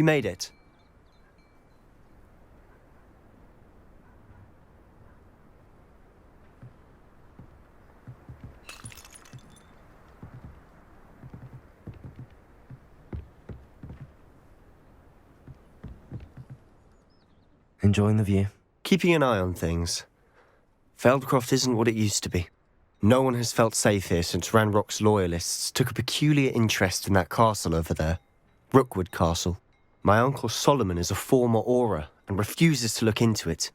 You made it. Enjoying the view? Keeping an eye on things. Feldcroft isn't what it used to be. No one has felt safe here since Ranrock's loyalists took a peculiar interest in that castle over there. Rookwood Castle. My uncle Solomon is a former Auror and refuses to look into it,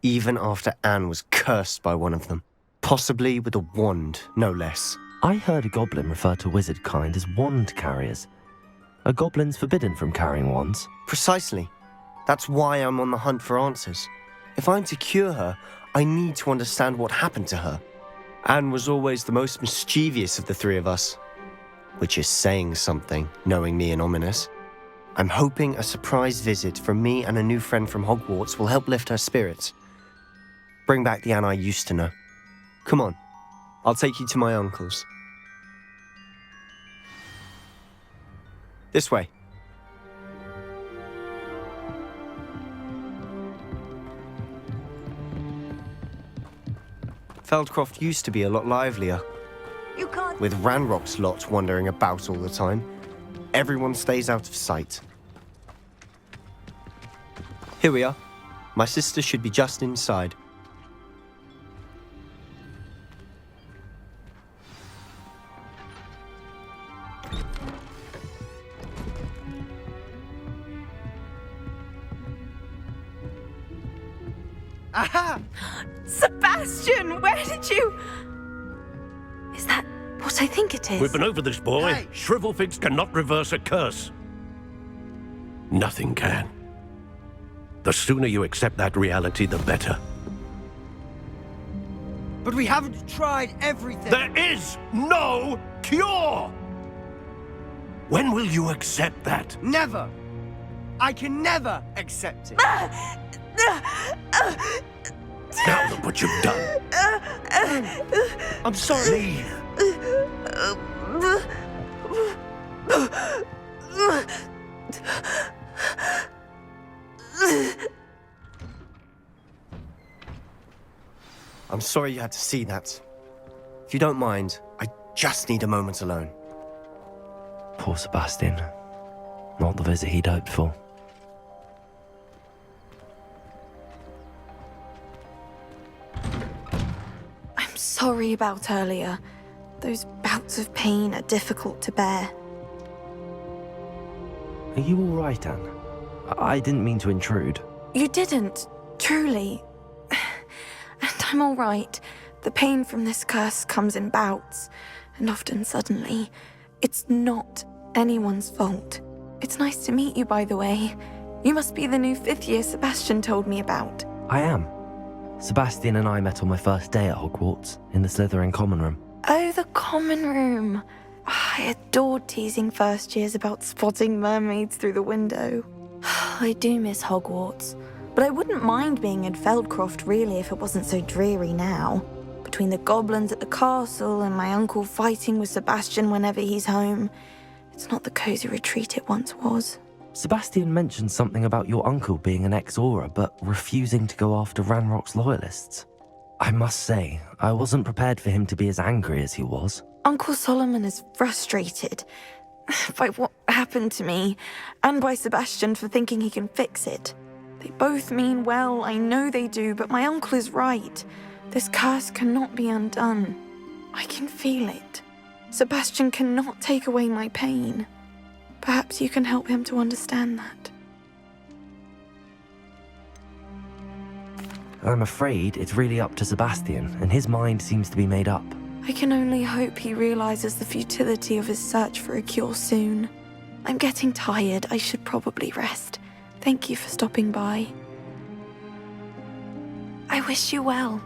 even after Anne was cursed by one of them. Possibly with a wand, no less. I heard a goblin refer to wizard kind as wand carriers. Are goblins forbidden from carrying wands? Precisely. That's why I'm on the hunt for answers. If I'm to cure her, I need to understand what happened to her. Anne was always the most mischievous of the three of us. Which is saying something, knowing me and Ominous. I'm hoping a surprise visit from me and a new friend from Hogwarts will help lift her spirits. Bring back the Anne I used to know. Come on, I'll take you to my uncle's. This way. Feldcroft used to be a lot livelier. You can't... With Ranrock's lot wandering about all the time. Everyone stays out of sight. Here we are. My sister should be just inside. Aha! Sebastian, where did you... Is that what I think it is? We've been over this, boy. Hey. Shrivelfigs cannot reverse a curse. Nothing can. The sooner you accept that reality, the better. But we haven't tried everything. There is no cure! When will you accept that? Never. I can never accept it. Now look what you've done. I'm sorry. Leave. I'm sorry you had to see that. If you don't mind, I just need a moment alone. Poor Sebastian. Not the visit he'd hoped for. I'm sorry about earlier. Those bouts of pain are difficult to bear. Are you all right, Anne? I didn't mean to intrude. You didn't, truly. And I'm all right. The pain from this curse comes in bouts, and often suddenly. It's not anyone's fault. It's nice to meet you, by the way. You must be the new 5th year Sebastian told me about. I am. Sebastian and I met on my first day at Hogwarts, in the Slytherin common room. Oh, the common room. I adored teasing first years about spotting mermaids through the window. I do miss Hogwarts, but I wouldn't mind being in Feldcroft really if it wasn't so dreary now. Between the goblins at the castle and my uncle fighting with Sebastian whenever he's home, it's not the cozy retreat it once was. Sebastian mentioned something about your uncle being an ex-Auror, but refusing to go after Ranrock's loyalists. I must say, I wasn't prepared for him to be as angry as he was. Uncle Solomon is frustrated by what happened to me, and by Sebastian for thinking he can fix it. They both mean well, I know they do, but my uncle is right. This curse cannot be undone. I can feel it. Sebastian cannot take away my pain. Perhaps you can help him to understand that. I'm afraid it's really up to Sebastian, and his mind seems to be made up. I can only hope he realizes the futility of his search for a cure soon. I'm getting tired. I should probably rest. Thank you for stopping by. I wish you well.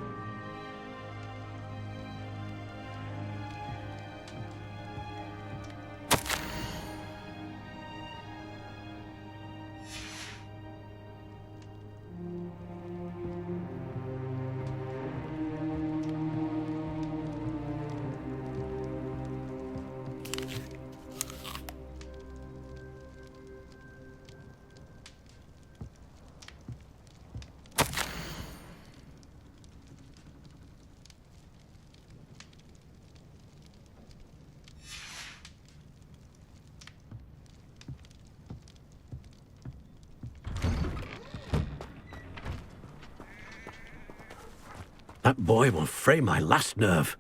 That boy will fray my last nerve.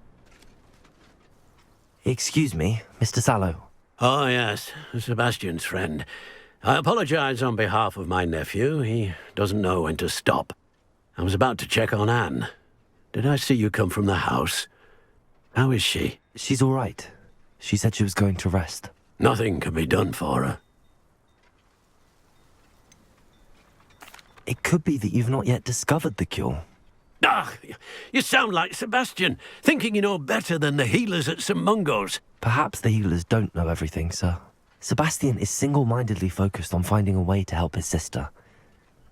Excuse me, Mr. Sallow. Oh, yes, Sebastian's friend. I apologize on behalf of my nephew. He doesn't know when to stop. I was about to check on Anne. Did I see you come from the house? How is she? She's all right. She said she was going to rest. Nothing can be done for her. It could be that you've not yet discovered the cure. Ah, you sound like Sebastian, thinking you know better than the healers at St. Mungo's. Perhaps the healers don't know everything, sir. Sebastian is single-mindedly focused on finding a way to help his sister.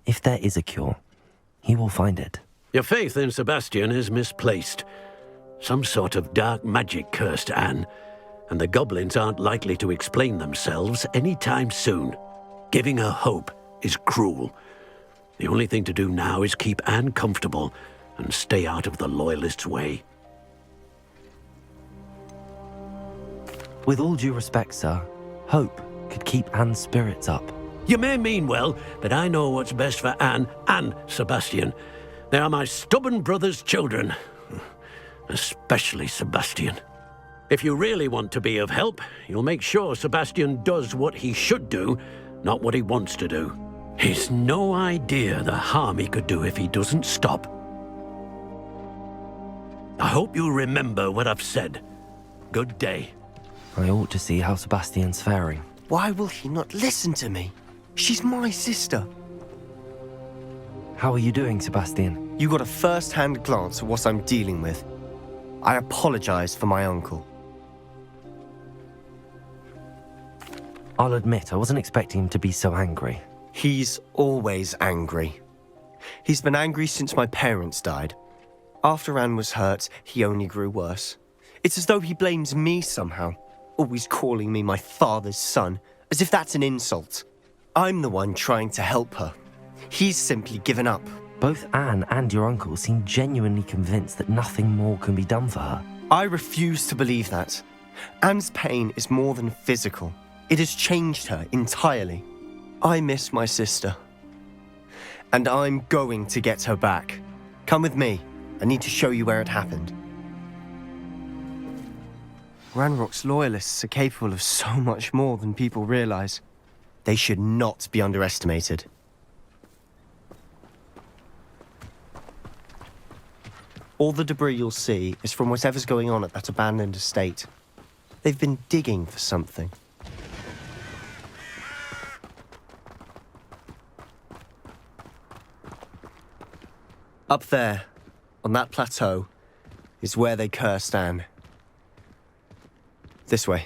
If there is a cure, he will find it. Your faith in Sebastian is misplaced. Some sort of dark magic cursed Anne, and the goblins aren't likely to explain themselves anytime soon. Giving her hope is cruel. The only thing to do now is keep Anne comfortable and stay out of the Loyalists' way. With all due respect, sir, hope could keep Anne's spirits up. You may mean well, but I know what's best for Anne and Sebastian. They are my stubborn brother's children. Especially Sebastian. If you really want to be of help, you'll make sure Sebastian does what he should do, not what he wants to do. He's no idea the harm he could do if he doesn't stop. I hope you remember what I've said. Good day. I ought to see how Sebastian's faring. Why will he not listen to me? She's my sister. How are you doing, Sebastian? You got a first-hand glance at what I'm dealing with. I apologize for my uncle. I'll admit, I wasn't expecting him to be so angry. He's always angry. He's been angry since my parents died. After Anne was hurt, he only grew worse. It's as though he blames me somehow, always calling me my father's son, as if that's an insult. I'm the one trying to help her. He's simply given up. Both Anne and your uncle seem genuinely convinced that nothing more can be done for her. I refuse to believe that. Anne's pain is more than physical. It has changed her entirely. I miss my sister. And I'm going to get her back. Come with me. I need to show you where it happened. Ranrock's loyalists are capable of so much more than people realize. They should not be underestimated. All the debris you'll see is from whatever's going on at that abandoned estate. They've been digging for something. Up there, on that plateau, is where they cursed Anne. This way.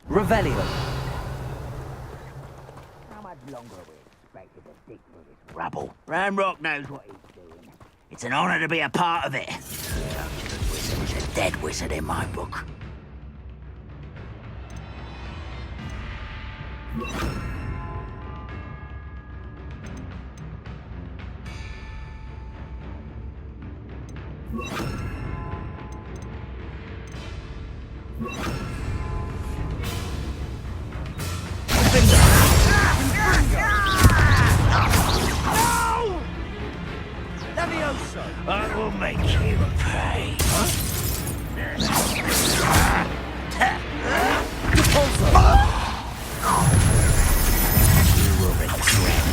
Revelio! How much longer are we expected to dig through this rubble? Ranrock knows what he's doing. It's an honor to be a part of it. The wizard is a dead wizard in my book. I will make you pay. You will regret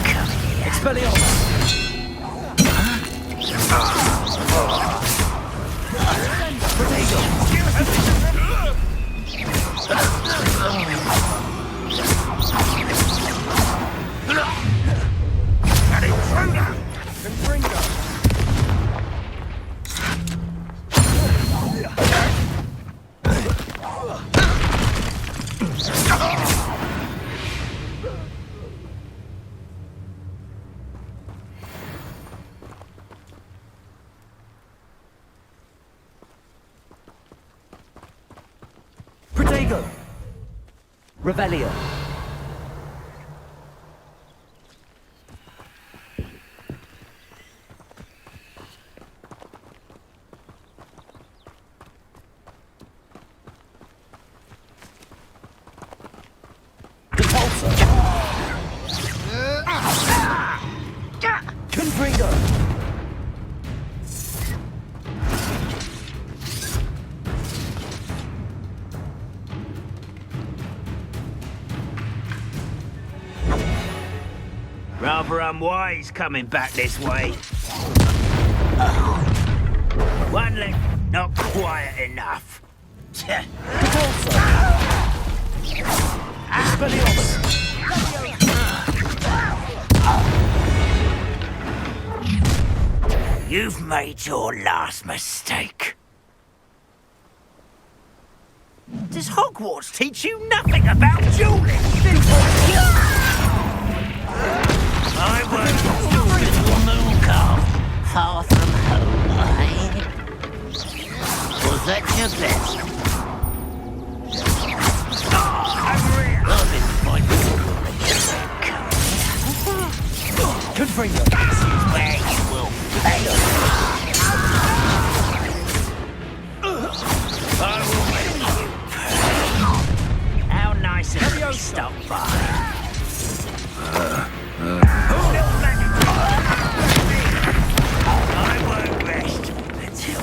coming here. Expelliarmus! Protego! Revelio! Repulsor! Rather unwise coming back this way. One leg not quiet enough. You've made your last mistake. Does Hogwarts teach you nothing about dueling? I won't little moon calf, far from home, eh? Was that your best? Confringo. This is where you will fail. I will make you pay. How nice of you to stop by. I won't rest until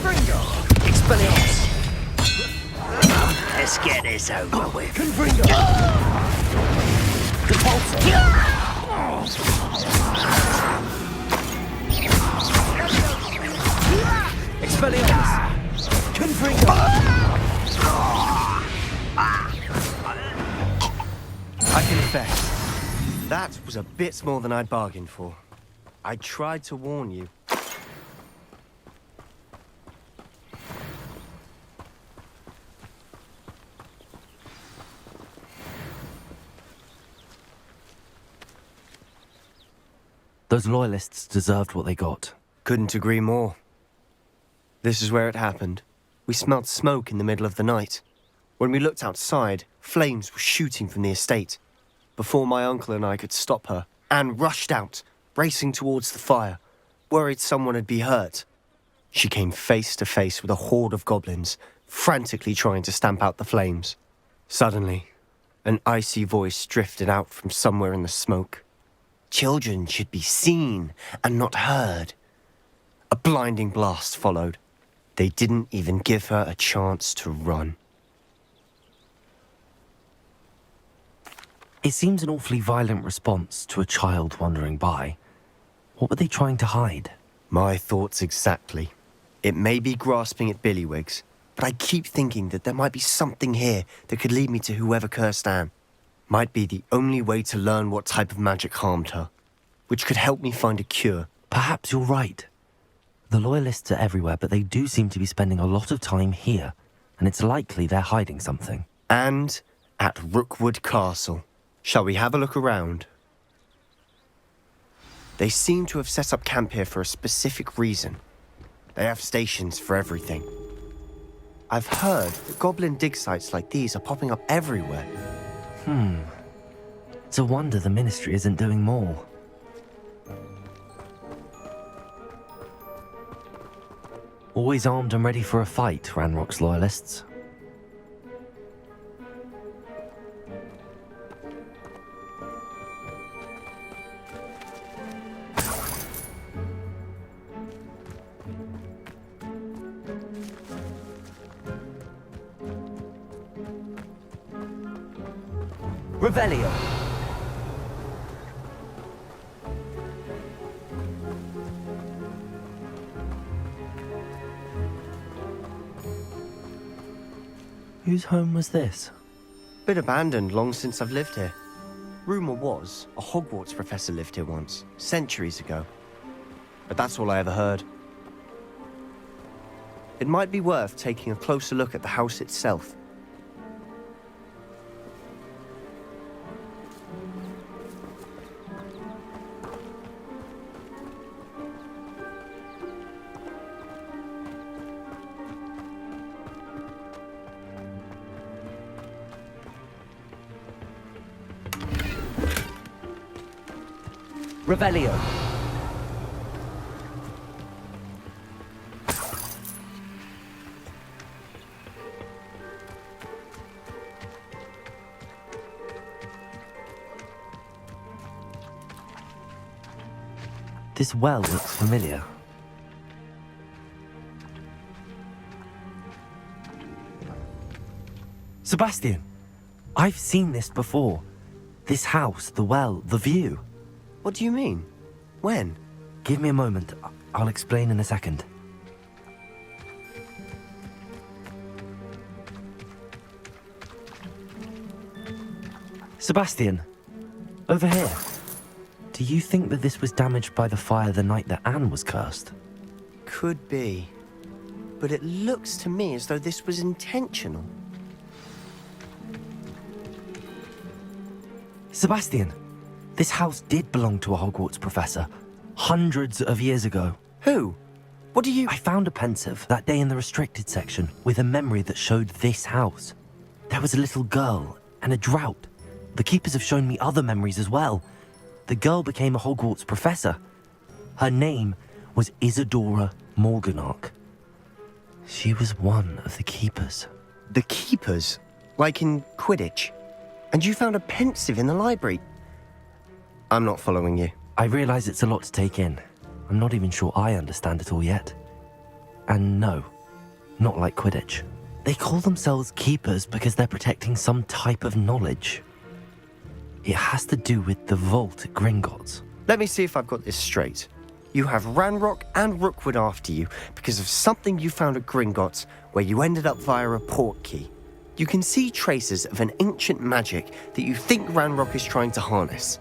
Expelliarmus. let's get this over with. Confringo. Expelliarmus. Confringo. I confess, that was a bit more than I'd bargained for. I tried to warn you. Those loyalists deserved what they got. Couldn't agree more. This is where it happened. We smelled smoke in the middle of the night. When we looked outside, flames were shooting from the estate. Before my uncle and I could stop her, Anne rushed out, racing towards the fire, worried someone had been hurt. She came face to face with a horde of goblins, frantically trying to stamp out the flames. Suddenly, an icy voice drifted out from somewhere in the smoke. Children should be seen and not heard. A blinding blast followed. They didn't even give her a chance to run. It seems an awfully violent response to a child wandering by. What were they trying to hide? My thoughts exactly. It may be grasping at Billywigs, but I keep thinking that there might be something here that could lead me to whoever cursed Anne. Might be the only way to learn what type of magic harmed her, which could help me find a cure. Perhaps you're right. The loyalists are everywhere, but they do seem to be spending a lot of time here, and it's likely they're hiding something. And at Rookwood Castle. Shall we have a look around? They seem to have set up camp here for a specific reason. They have stations for everything. I've heard that goblin dig sites like these are popping up everywhere. It's a wonder the Ministry isn't doing more. Always armed and ready for a fight, Ranrock's loyalists. Revelio. Whose home was this? Been abandoned long since I've lived here. Rumour was a Hogwarts professor lived here once, centuries ago. But that's all I ever heard. It might be worth taking a closer look at the house itself. Revelio. This well looks familiar. Sebastian, I've seen this before. This house, the well, the view. What do you mean? When? Give me a moment. I'll explain in a second. Sebastian, over here. Do you think that this was damaged by the fire the night that Anne was cursed? Could be. But it looks to me as though this was intentional. Sebastian, this house did belong to a Hogwarts professor, hundreds of years ago. Who? What do you... I found a pensive that day in the restricted section with a memory that showed this house. There was a little girl and a drought. The keepers have shown me other memories as well. The girl became a Hogwarts professor. Her name was Isadora Morganach. She was one of the keepers. The keepers? Like in Quidditch? And you found a pensive in the library? I'm not following you. I realize it's a lot to take in. I'm not even sure I understand it all yet. And no, not like Quidditch. They call themselves keepers because they're protecting some type of knowledge. It has to do with the vault at Gringotts. Let me see if I've got this straight. You have Ranrock and Rookwood after you because of something you found at Gringotts where you ended up via a portkey. You can see traces of an ancient magic that you think Ranrock is trying to harness.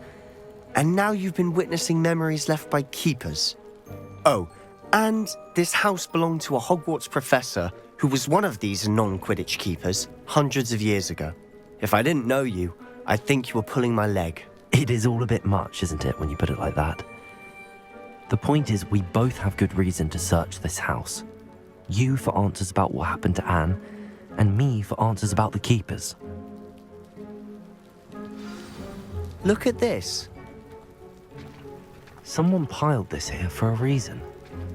And now you've been witnessing memories left by keepers. Oh, and this house belonged to a Hogwarts professor who was one of these non-Quidditch keepers hundreds of years ago. If I didn't know you, I'd think you were pulling my leg. It is all a bit much, isn't it, when you put it like that? The point is, we both have good reason to search this house. You for answers about what happened to Anne, and me for answers about the keepers. Look at this. Someone piled this here for a reason.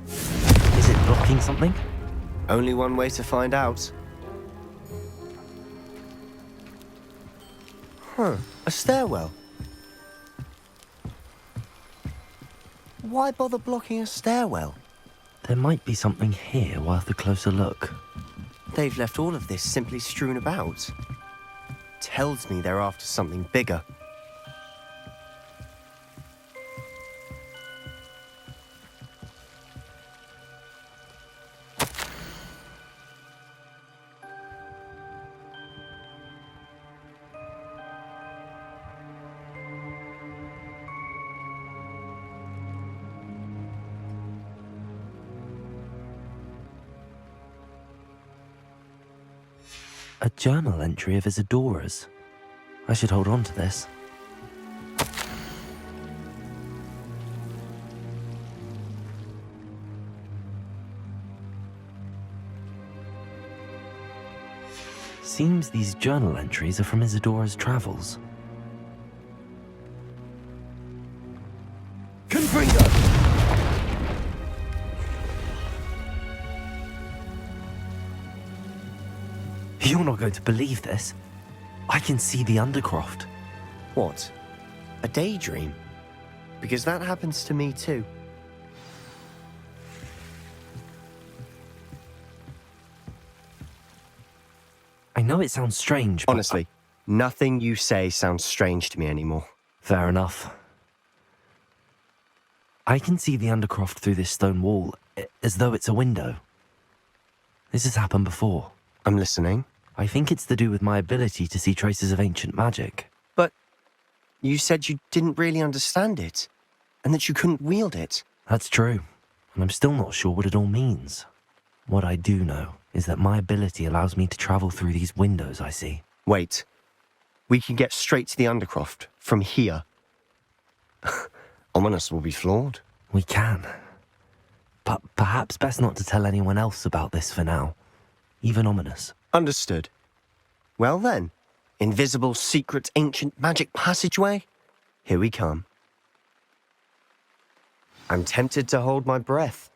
Is it blocking something? Only one way to find out. A stairwell. Why bother blocking a stairwell? There might be something here worth a closer look. They've left all of this simply strewn about. Tells me they're after something bigger. A journal entry of Isadora's. I should hold on to this. Seems these journal entries are from Isadora's travels. Confringo! You're not going to believe this. I can see the Undercroft. What? A daydream? Because that happens to me too. I know it sounds strange, but... Honestly, nothing you say sounds strange to me anymore. Fair enough. I can see the Undercroft through this stone wall, as though it's a window. This has happened before. I'm listening. I think it's to do with my ability to see traces of ancient magic. But you said you didn't really understand it, and that you couldn't wield it. That's true, and I'm still not sure what it all means. What I do know is that my ability allows me to travel through these windows I see. Wait. We can get straight to the Undercroft from here. Ominous will be floored. We can. But perhaps best not to tell anyone else about this for now. Even Ominous. Understood. Well then, invisible, secret, ancient magic passageway? Here we come. I'm tempted to hold my breath.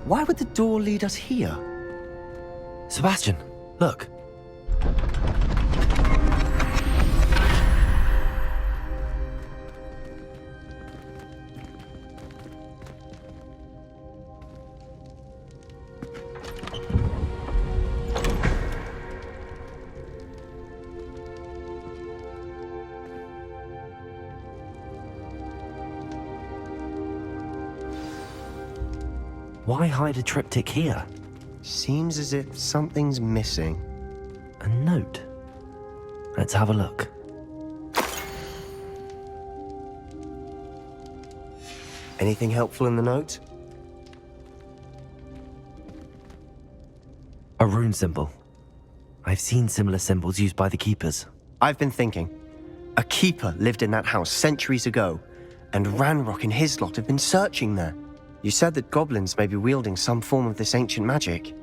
Why would the door lead us here? Sebastian, look. Why hide a triptych here? Seems as if something's missing. A note. Let's have a look. Anything helpful in the note? A rune symbol. I've seen similar symbols used by the keepers. I've been thinking. A keeper lived in that house centuries ago, and Ranrock and his lot have been searching there. You said that goblins may be wielding some form of this ancient magic.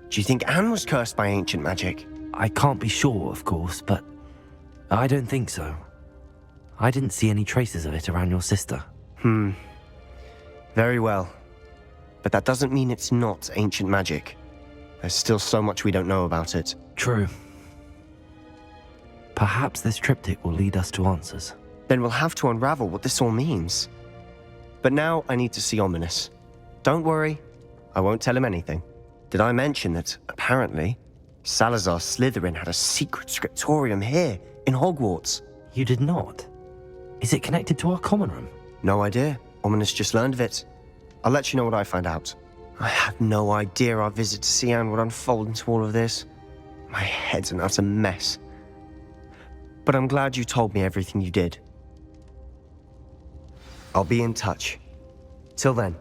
Do you think Anne was cursed by ancient magic? I can't be sure, of course, but I don't think so. I didn't see any traces of it around your sister. Very well. But that doesn't mean it's not ancient magic. There's still so much we don't know about it. True. Perhaps this triptych will lead us to answers. Then we'll have to unravel what this all means. But now I need to see Ominous. Don't worry, I won't tell him anything. Did I mention that, apparently, Salazar Slytherin had a secret scriptorium here, in Hogwarts? You did not? Is it connected to our common room? No idea. Ominous just learned of it. I'll let you know what I find out. I had no idea our visit to see Anne would unfold into all of this. My head's an utter mess. But I'm glad you told me everything you did. I'll be in touch. Till then.